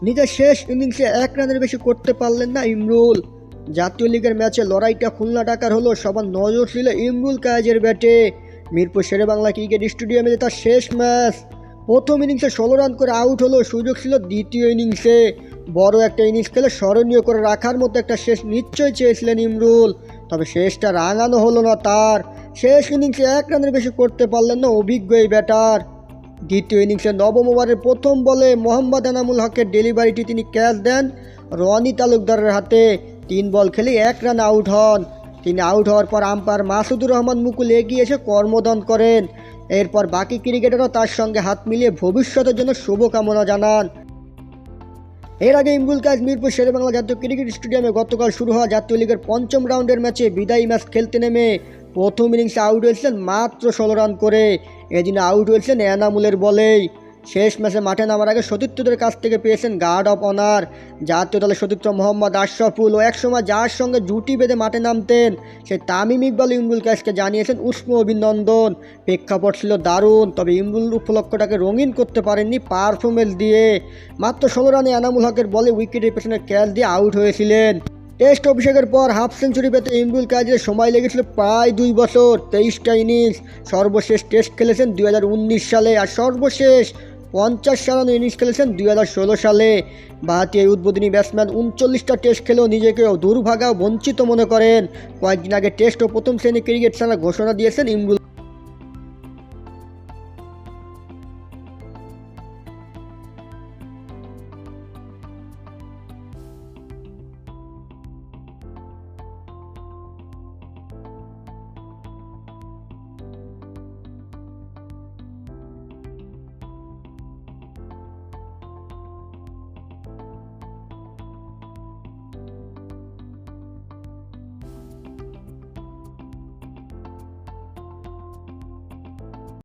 নিজের শেষ ইনিংসে 1 রানের বেশি করতে পারলেন না ইমরুল। জাতীয় লিগের ম্যাচে লড়াইটা খুলনা ঢাকার হলো, সবার নজর ছিল ইমরুল কায়েজের ব্যাটে। মিরপুর শেরেবাংলা ক্রিকেট স্টেডিয়ামে তার শেষ ম্যাচ। প্রথম ইনিংসে 16 রান করে আউট হলো, সুযোগ ছিল দ্বিতীয় ইনিংসে। বড় একটা ইনিংস খেলে স্মরণীয় করে রাখার মতো একটা শেষ নিশ্চয়ই চেয়েছিলেন ইমরুল, তবে শেষটা রাঙানো হলো না তার। শেষ ইনিংসে 1 রানের বেশি করতে পারলেন না অভিজ্ঞ এই ব্যাটার। দ্বিতীয় ইনিংসে নবম ওভারের প্রথম বলে মোহাম্মদ এনামুল হকের ডেলিভারিটি তিনি ক্যাচ দেন রনি তালুকদারের হাতে। 3 বল খেলে 1 রান আউট হন। তিনি আউট হওয়ার পর আম্পায়ার মাসুদুর রহমান মুকুল এগিয়ে এসে কর্মদান করেন। এরপর বাকি ক্রিকেটাররা তার সঙ্গে হাত মিলিয়ে ভবিষ্যতের জন্য শুভকামনা জানান। এর আগে ইমরুল কায়েজ মিরপুর শেরেবাংলা জাতীয় ক্রিকেট স্টেডিয়ামে গতকাল শুরু হওয়া জাতীয় লিগের 5ম রাউন্ডের ম্যাচে বিদায়ী ম্যাচ খেলতে নেমে প্রথম ইনিংসে আউট হয়েছিলেন মাত্র 16 রান করে। এদিন আউট হয়েছিলেন এনামুলের বলেই। শেষ ম্যাচে মাঠে নামার আগে সতীর্থদের কাছ থেকে পেয়েছেন গার্ড অফ অনার। জাতীয় দলের সতীর্থ মোহাম্মদ আশরাফুল ও একসময় যার সঙ্গে জুটি বেঁধে মাঠে নামতেন সেই তামিম ইকবাল ইমরুল কায়েজকে জানিয়েছেন উষ্ণ অভিনন্দন। প্রেক্ষাপট ছিল দারুণ, তবে ইমরুল উপলক্ষটাকে রঙিন করতে পারেননি পারফরমেন্স দিয়ে। মাত্র 16 রানে এনামুল হকের বলে উইকেটের পেছনে ক্যাচ দিয়ে আউট হয়েছিলেন। টেস্ট অভিষেকের পর হাফ সেঞ্চুরি পেতে ইমরুল কায়েজের সময় লেগেছিল প্রায় 2 বছর, 23টা ইনিংস। সর্বশেষ টেস্ট খেলেছেন 2019 সালে, আর সর্বশেষ 50 রানের ইনিংস খেলেছেন 2016 সালে। বাহাতি এই উদ্বোধনী ব্যাটসম্যান 39টা টেস্ট খেলেও নিজেকে দুর্ভাগা ও বঞ্চিত মনে করেন। কয়েকদিন আগে টেস্ট ও প্রথম শ্রেণী ক্রিকেট ছাড়ার ঘোষণা দিয়েছেন ইমরুল।